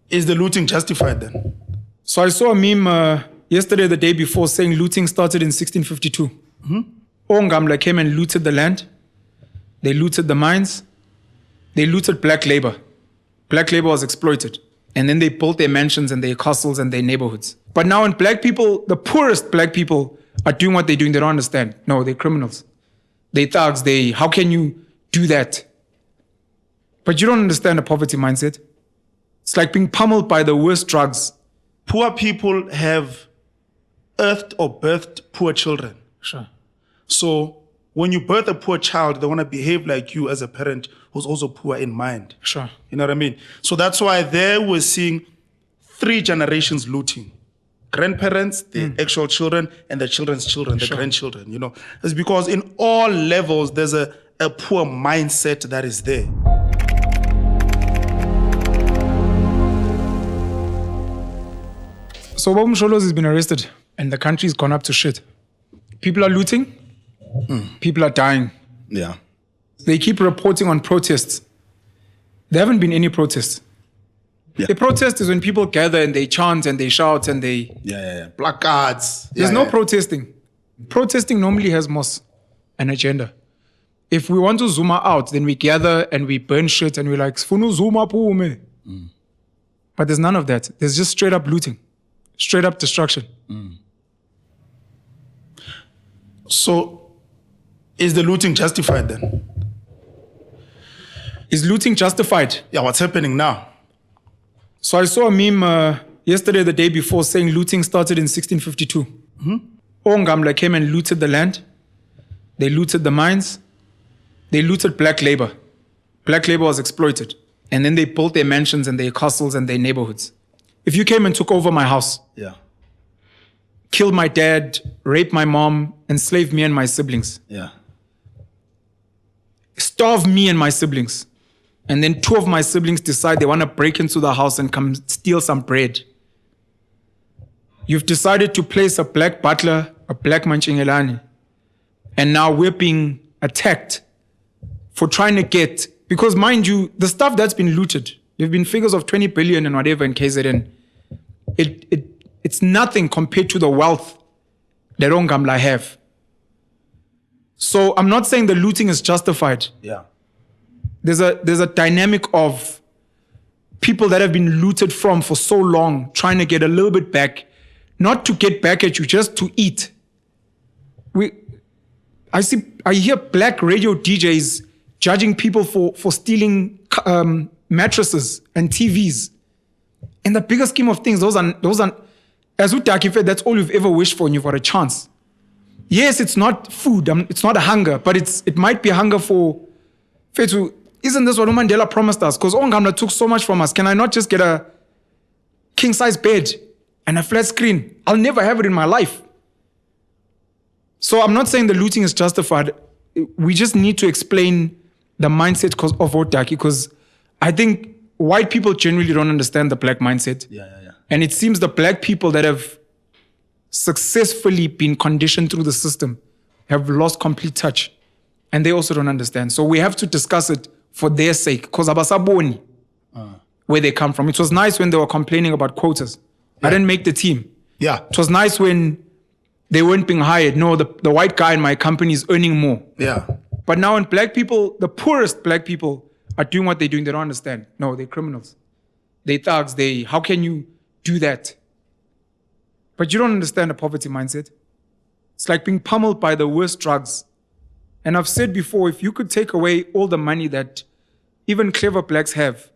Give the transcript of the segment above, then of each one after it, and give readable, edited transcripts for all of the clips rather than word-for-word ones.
Is the looting justified then? So I saw a meme yesterday, the day before, saying looting started in 1652. Ongamla came and looted the land. They looted the mines. They looted black labor. Black labor was exploited. And then they built their mansions and their castles and their neighborhoods. But now when black people, the poorest black people, are doing what they're doing, they don't understand. No, they're criminals. They're thugs. How can you do that? But you don't understand the poverty mindset. It's like being pummeled by the worst drugs. Poor people have earthed or birthed poor children. Sure. So when you birth a poor child, they want to behave like you as a parent who's also poor in mind. Sure. You know what I mean? So that's why there we're seeing 3 generations looting. Grandparents, the actual children, and the children's children, the grandchildren, you know. It's because in all levels, there's a poor mindset that is there. So Bob Msholos has been arrested and the country's gone up to shit. People are looting. People are dying. Yeah. They keep reporting on protests. There haven't been any protests. Yeah. The protest is when people gather and they chant and they shout and they... Yeah. Placards. There's no protesting. Protesting normally has most an agenda. If we want to zoom out, then we gather and we burn shit and we're like, Sfunu zuma pume. But there's none of that. There's just straight up looting. Straight up destruction. So, is the looting justified then? Is looting justified? Yeah, what's happening now? So I saw a meme yesterday, the day before, saying looting started in 1652. Ongamla came and looted the land. They looted the mines. They looted black labor. Black labor was exploited. And then they built their mansions and their castles and their neighborhoods. If you came and took over my house, killed my dad, raped my mom, enslaved me and my siblings, starved me and my siblings, and then 2 of my siblings decide they want to break into the house and come steal some bread. You've decided to place a black butler, a black manchingelani, and now we're being attacked for trying to get, because mind you, the stuff that's been looted, there have been figures of 20 billion and whatever in KZN. It's nothing compared to the wealth that Ongamla have. So I'm not saying the looting is justified. There's a dynamic of people that have been looted from for so long, trying to get a little bit back, not to get back at you, just to eat. I hear black radio DJs judging people for stealing mattresses and TVs. In the bigger scheme of things, those are as Utaki, that's all you've ever wished for and you've got a chance. Yes, it's not food, it's not a hunger, but it might be a hunger for Fetu. Isn't this what Mandela promised us? Because Ongamla took so much from us. Can I not just get a king-size bed and a flat screen? I'll never have it in my life. So I'm not saying the looting is justified. We just need to explain the mindset of Otaki, because I think white people generally don't understand the black mindset. And it seems the black people that have successfully been conditioned through the system have lost complete touch. And they also don't understand. So we have to discuss it for their sake, because abasaboni, where they come from. It was nice when they were complaining about quotas. I didn't make the team. It was nice when they weren't being hired. No, the white guy in my company is earning more. But now when black people, the poorest black people, are doing what they're doing, they don't understand. No, they're criminals. They're thugs. How can you do that? But you don't understand the poverty mindset. It's like being pummeled by the worst drugs. And I've said before, if you could take away all the money that even clever blacks have,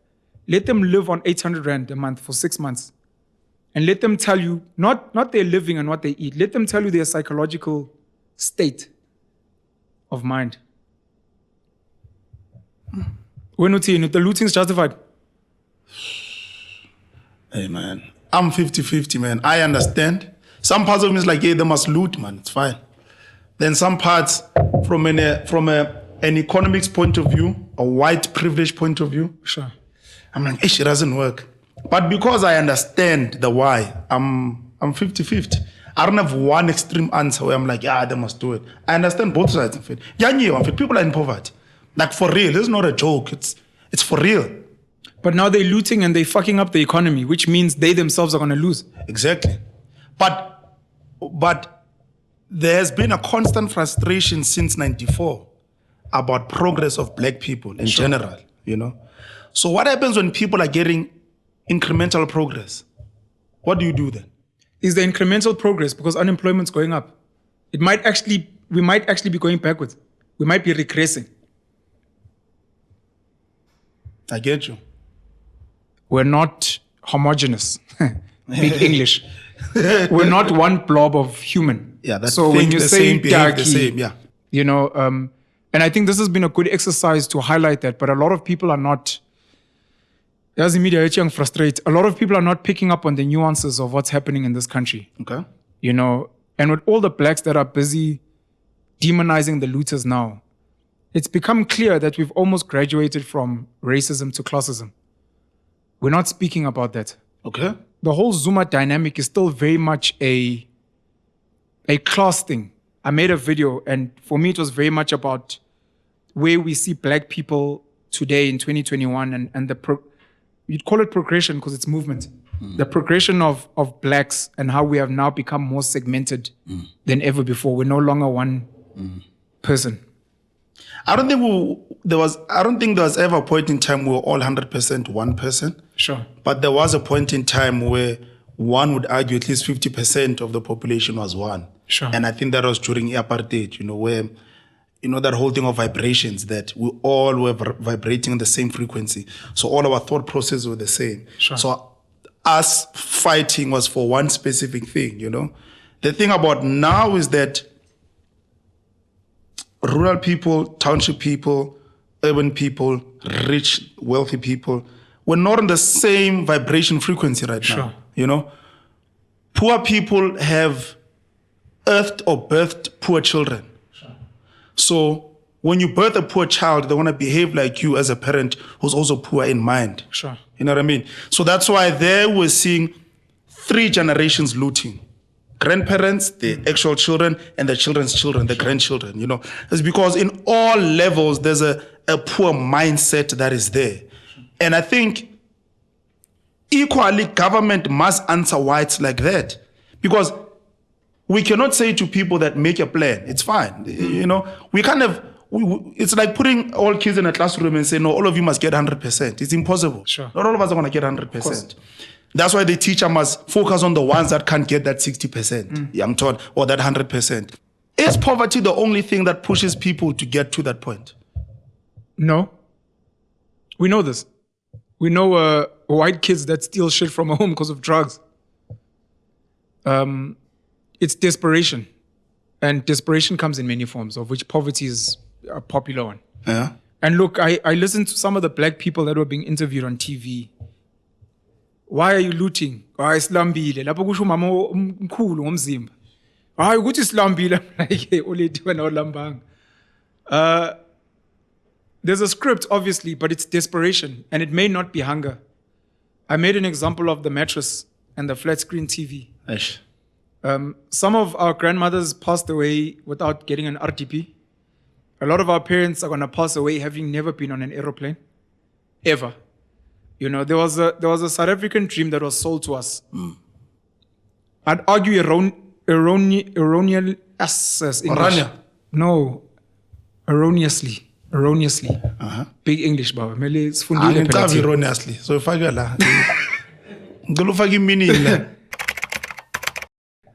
let them live on 800 Rand a month for 6 months. And let them tell you, not their living and what they eat, let them tell you their psychological state of mind. When the looting is justified. Hey man, I'm 50-50, man. I understand. Some parts of me is like, yeah, they must loot, man. It's fine. Then some parts, from an economics point of view, a white privilege point of view, I'm like, it doesn't work. But because I understand the why, I'm 50-50. I don't have one extreme answer where I'm like, yeah, they must do it. I understand both sides of it. People are in poverty. Like for real, this is not a joke. It's for real. But now they're looting and they're fucking up the economy, which means they themselves are going to lose. Exactly. But there has been a constant frustration since 94 about progress of black people in general, you know. So what happens when people are getting incremental progress? What do you do then? Is the incremental progress because unemployment's going up? We might actually be going backwards. We might be regressing. I get you. We're not homogenous. Big English. We're not one blob of human. Yeah, that's so when you the say same, behave the Taki, same, yeah. you know, and I think this has been a good exercise to highlight that, but a lot of people are not, as the media young frustrate, a lot of people are not picking up on the nuances of what's happening in this country. Okay. You know, and with all the blacks that are busy demonizing the looters now, it's become clear that we've almost graduated from racism to classism. We're not speaking about that. Okay. The whole Zuma dynamic is still very much a class thing. I made a video, and for me, it was very much about where we see black people today in 2021 and you'd call it progression because it's movement. The progression of blacks and how we have now become more segmented than ever before. We're no longer one person. I don't think there was ever a point in time we were all 100% one person. Sure. But there was a point in time where one would argue at least 50% of the population was one. Sure. And I think that was during apartheid, you know, where, you know, that whole thing of vibrations, that we all were vibrating on the same frequency. So all our thought processes were the same. Sure. So us fighting was for one specific thing, you know. The thing about now is that rural people, township people, urban people, rich, wealthy people, we're not on the same vibration frequency right now. You know, poor people have earthed or birthed poor children. So when you birth a poor child, they want to behave like you as a parent who's also poor in mind. You know what I mean? So that's why there we're seeing 3 generations looting. Grandparents, the actual children, and the children's children, the grandchildren, you know. It's because in all levels, there's a poor mindset that is there. And I think equally, government must answer why it's like that. Because we cannot say to people that make a plan, it's fine. You know, we kind of, it's like putting all kids in a classroom and say, no, all of you must get 100%. It's impossible. Not all of us are going to get 100%. That's why the teacher must focus on the ones that can't get that 60%, I'm told, or that 100%. Is poverty the only thing that pushes people to get to that point? No. We know this. We know white kids that steal shit from home because of drugs. It's desperation. And desperation comes in many forms, of which poverty is a popular one. Yeah. And look, I listened to some of the black people that were being interviewed on TV. Why are you looting? Why islambile? Lapho kusho umama omkhulu ngomzimba. Hayi ukuthi islambile like ulethi wena olambanga. There's a script obviously, but it's desperation and it may not be hunger. I made an example of the mattress and the flat screen TV. Some of our grandmothers passed away without getting an RTP. A lot of our parents are going to pass away having never been on an aeroplane, ever. You know, there was a South African dream that was sold to us. I'd argue erroneously. No, erroneously. Big English, baba. Erroneously. So if I go la, meaning.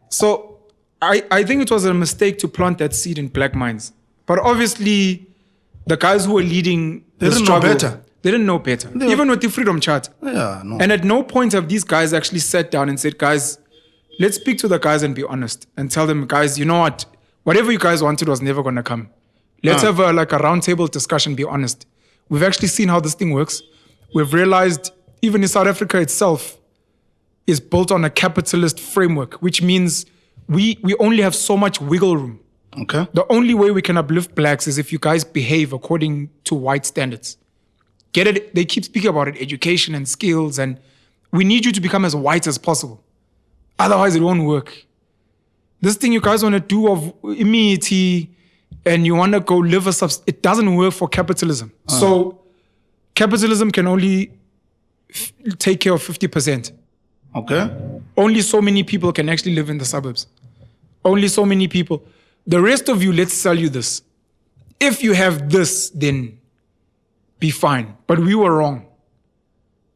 So I think it was a mistake to plant that seed in black minds. But obviously, the guys who were leading the struggle, they didn't know better. Even with the Freedom Charter. Yeah, no. And at no point have these guys actually sat down and said, guys, let's speak to the guys and be honest. And tell them, guys, you know what? Whatever you guys wanted was never going to come. Let's have a roundtable discussion, be honest. We've actually seen how this thing works. We've realized even in South Africa itself is built on a capitalist framework, which means we only have so much wiggle room. Okay. The only way we can uplift blacks is if you guys behave according to white standards. Get it? They keep speaking about it, education and skills, and we need you to become as white as possible. Otherwise, it won't work. This thing you guys want to do of immunity and you want to go live it doesn't work for capitalism. So capitalism can only take care of 50%. Okay. Only so many people can actually live in the suburbs. Only so many people. The rest of you, let's sell you this. If you have this, then be fine. But we were wrong.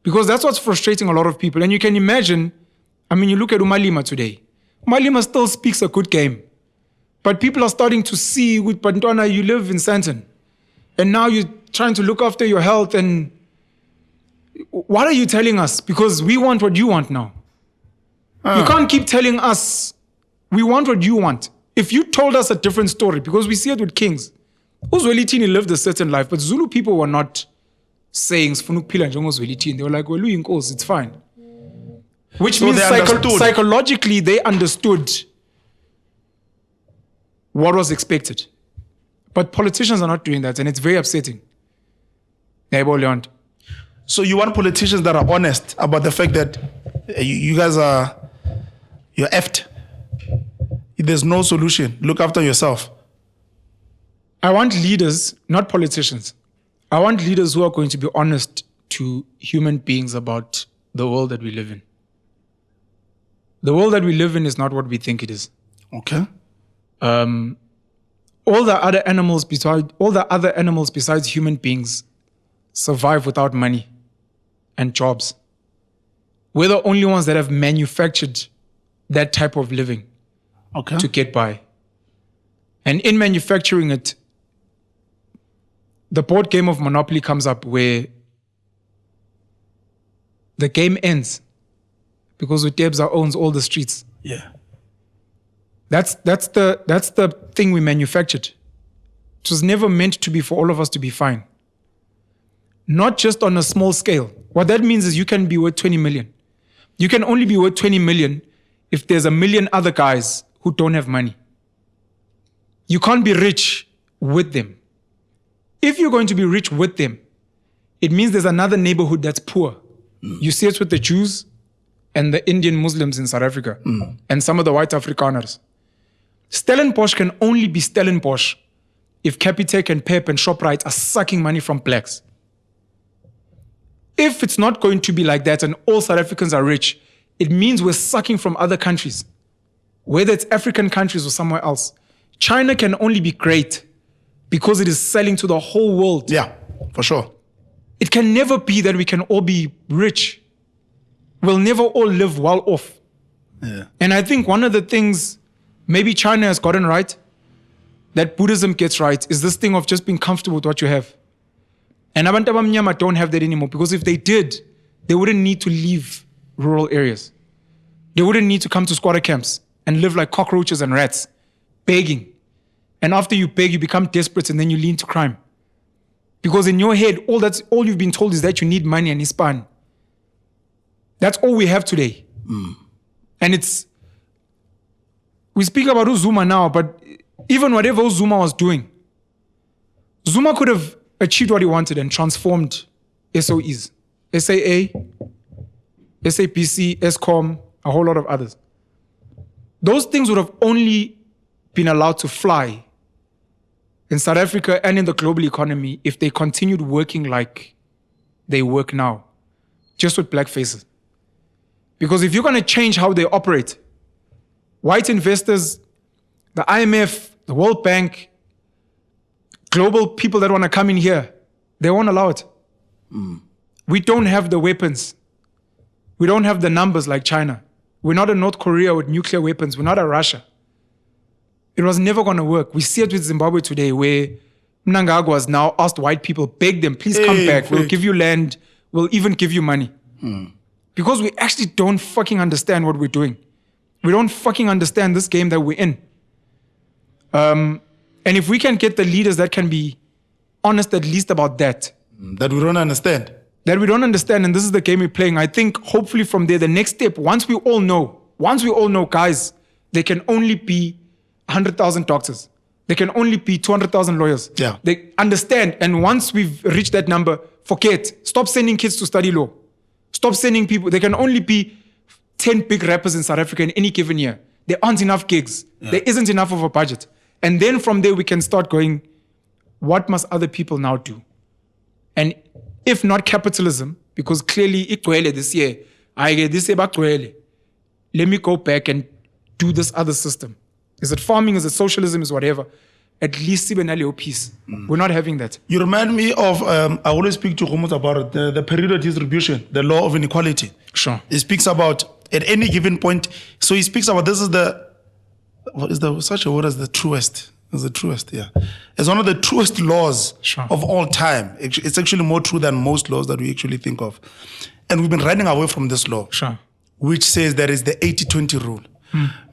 Because that's what's frustrating a lot of people. And you can imagine, I mean, you look at Umalima today. Umalima still speaks a good game. But people are starting to see with Pantwana, you live in Santon. And now you're trying to look after your health. And what are you telling us? Because we want what you want now. You can't keep telling us, we want what you want. If you told us a different story, because we see it with kings. Uzwelithini lived a certain life, but Zulu people were not saying, they were like, well, it's fine. Which means psychologically they understood what was expected. But politicians are not doing that, and it's very upsetting. So you want politicians that are honest about the fact that you guys you're effed. There's no solution. Look after yourself. I want leaders, not politicians. I want leaders who are going to be honest to human beings about the world that we live in. The world that we live in is not what we think it is. Okay. All the other animals besides human beings survive without money and jobs. We're the only ones that have manufactured that type of living to get by. And in manufacturing it, the board game of Monopoly comes up where the game ends because Utebza owns all the streets. Yeah. That's the thing we manufactured. It was never meant to be for all of us to be fine. Not just on a small scale. What that means is you can be worth 20 million. You can only be worth 20 million if there's a million other guys who don't have money. You can't be rich with them. If you're going to be rich with them, it means there's another neighborhood that's poor. You see it with the Jews and the Indian Muslims in South Africa and some of the white Afrikaners. Stellenbosch can only be Stellenbosch if Capitec and Pep and ShopRite are sucking money from blacks. If it's not going to be like that and all South Africans are rich, it means we're sucking from other countries, whether it's African countries or somewhere else. China can only be great because it is selling to the whole world. Yeah, for sure. It can never be that we can all be rich. We'll never all live well off. Yeah. And I think one of the things maybe China has gotten right, that Buddhism gets right, is this thing of just being comfortable with what you have. And Abantu Abamnyama don't have that anymore, because if they did, they wouldn't need to leave rural areas. They wouldn't need to come to squatter camps and live like cockroaches and rats, begging. And after you beg, you become desperate and then you lean to crime. Because in your head, all you've been told is that you need money and ispan. That's all we have today. And we speak about Zuma now, but even whatever Zuma was doing, Zuma could have achieved what he wanted and transformed SOEs, SAA, SAPC, ESCOM, a whole lot of others. Those things would have only been allowed to fly in South Africa and in the global economy if they continued working like they work now, just with black faces. Because if you're going to change how they operate, white investors, the IMF, the World Bank, global people that want to come in here, they won't allow it. We don't have the weapons. We don't have the numbers like China. We're not a North Korea with nuclear weapons. We're not a Russia. It was never going to work. We see it with Zimbabwe today, where Mnangagwa has now asked white people, beg them, please come back. We'll give you land. We'll even give you money. Because we actually don't fucking understand what we're doing. We don't fucking understand this game that we're in. And if we can get the leaders that can be honest at least about that. That we don't understand. That we don't understand, and this is the game we're playing. I think hopefully from there, the next step, once we all know, guys, there can only be 100,000 doctors. There can only be 200,000 lawyers. Yeah. They understand, and once we've reached that number, forget. Stop sending kids to study law. Stop sending people. There can only be 10 big rappers in South Africa in any given year. There aren't enough gigs. Yeah. There isn't enough of a budget. And then from there, we can start going, what must other people now do? And if not capitalism, because clearly igcwele this year. This year bagcwele. Let me go back and do this other system. Is it farming? Is it socialism? Is whatever? At least sibe peace. We're not having that. You remind me of, I always speak to Humut about it, the periodic distribution, the law of inequality. Sure. He speaks about, at any given point, so he speaks about, this is such a word as the truest. It's the truest, yeah. It's one of the truest laws of all time. It's actually more true than most laws that we actually think of. And we've been running away from this law, which says there is the 80-20 rule,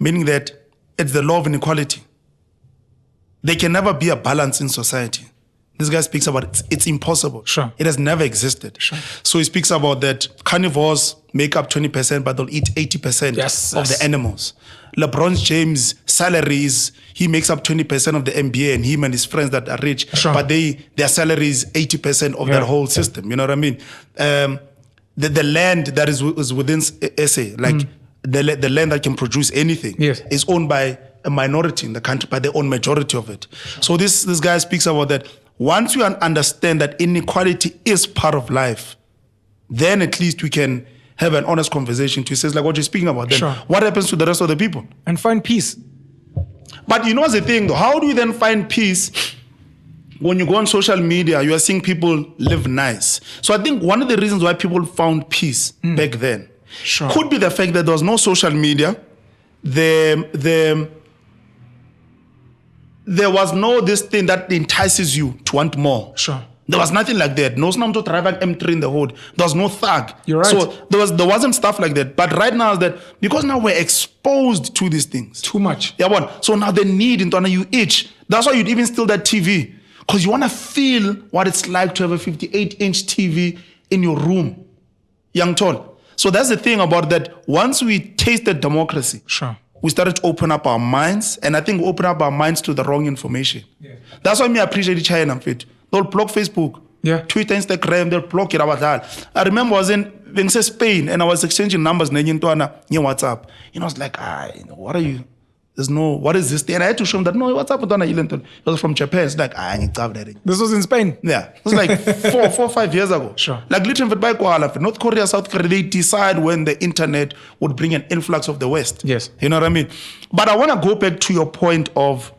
meaning that it's the law of inequality. There can never be a balance in society. This guy speaks about it's impossible. It has never existed. So he speaks about that carnivores make up 20%, but they'll eat 80% of the animals. LeBron James' salary he makes up 20% of the NBA, and him and his friends that are rich, but their salary is 80% of that whole system. You know what I mean? The land that is within SA, like the land that can produce anything, is owned by a minority in the country, but they own majority of it. So this guy speaks about that. Once you understand that inequality is part of life, then at least we can have an honest conversation to say, like what you're speaking about. Then what happens to the rest of the people? And find peace. But you know what's the thing though? How do you then find peace when you go on social media, you are seeing people live nice? So I think one of the reasons why people found peace back then could be the fact that there was no social media. There was no this thing that entices you to want more. There was nothing like that. No snam to drive an M3 in the hood. There was no thug. You're right. So there wasn't stuff like that. But right now is that because now we're exposed to these things. Too much. Yeah, one. So now the need into you itch. That's why you'd even steal that TV. Because you want to feel what it's like to have a 58-inch TV in your room. Young tall. So that's the thing about that. Once we tasted democracy, we started to open up our minds, and I think we open up our minds to the wrong information. That's why I appreciate China. They'll block Facebook, Twitter, Instagram, they'll block it. I remember I was in Spain, and I was exchanging numbers in WhatsApp. I was like, what are you? What is this thing? And I had to show them that, no, WhatsApp it was from Japan. It's like, this was in Spain? Yeah. It was like 4 or 5 years ago. Like literally, North Korea, South Korea, they decide when the internet would bring an influx of the West. Yes. You know what I mean? But I want to go back to your point of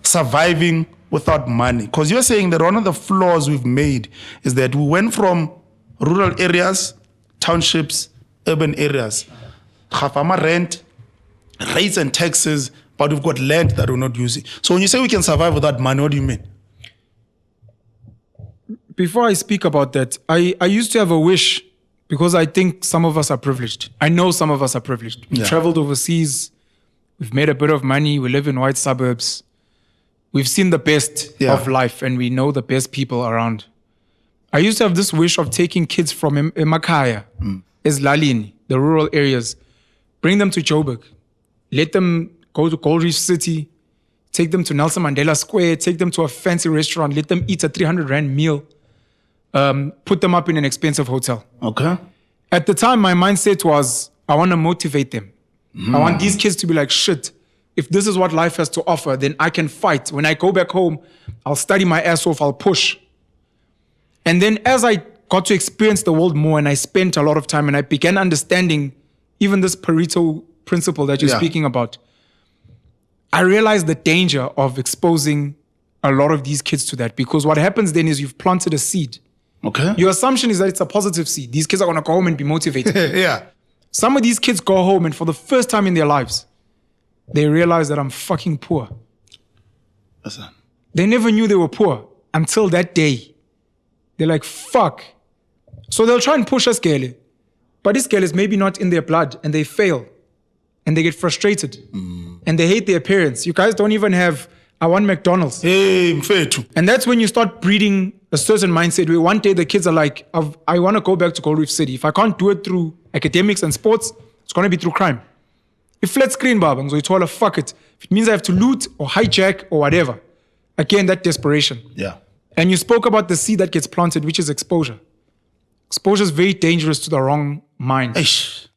surviving without money. Because you're saying that one of the flaws we've made is that we went from rural areas, townships, urban areas. Khafama rent, rates and taxes, but we've got land that we're not using. So when you say we can survive without money, what do you mean? Before I speak about that, I used to have a wish, because I think some of us are privileged. I know some of us are privileged. We've traveled overseas. We've made a bit of money. We live in white suburbs. We've seen the best of life, and we know the best people around. I used to have this wish of taking kids from Emakaya, Eslalini, the rural areas, bring them to Joburg, let them go to Gold Reef City, take them to Nelson Mandela Square, take them to a fancy restaurant, let them eat a 300 Rand meal, put them up in an expensive hotel. Okay. At the time, my mindset was, I want to motivate them. I want these kids to be like, shit, if this is what life has to offer, then I can fight. When I go back home, I'll study my ass off, I'll push. And then as I got to experience the world more, and I spent a lot of time, and I began understanding even this Pareto principle that you're speaking about, I realized the danger of exposing a lot of these kids to that, because what happens then is you've planted a seed. Okay. Your assumption is that it's a positive seed. These kids are going to go home and be motivated. Some of these kids go home, and for the first time in their lives, they realize that I'm fucking poor. Listen. They never knew they were poor until that day. They're like, fuck. So they'll try and push us, Gele. But this girl is maybe not in their blood, and they fail. And they get frustrated. And they hate their parents. You guys don't even have a one McDonald's. Hey, fair too. And that's when you start breeding a certain mindset where one day the kids are like, I want to go back to Gold Reef City. If I can't do it through academics and sports, it's going to be through crime. If flat screen, Baba, so you told her, fuck it. If it means I have to loot or hijack or whatever. Again, that desperation. Yeah. And you spoke about the seed that gets planted, which is exposure. Exposure is very dangerous to the wrong mind. Eish.